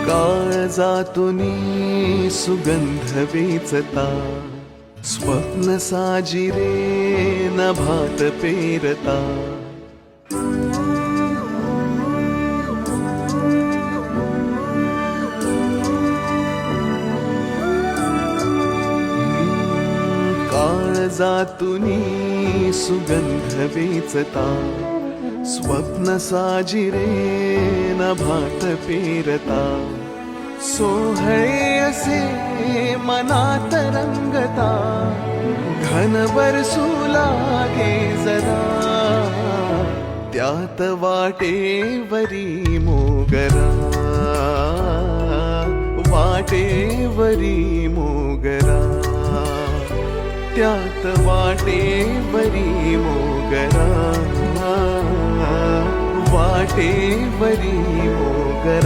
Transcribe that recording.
काळजातूनी सुगंध वेचता, स्वप्न साजिरे नभात पेरता. काळजातूनी सुगंध वेचता, स्वप्न साजिरे नभात पेरता. सोहळे असे मनात रंगता, घन बरसू लागे जरा, त्यात वाटेवरी मोगरा, वाटेवरी मोगरा, त्यात वाटेवरी मोगरा, वाटेवरी मोगरा.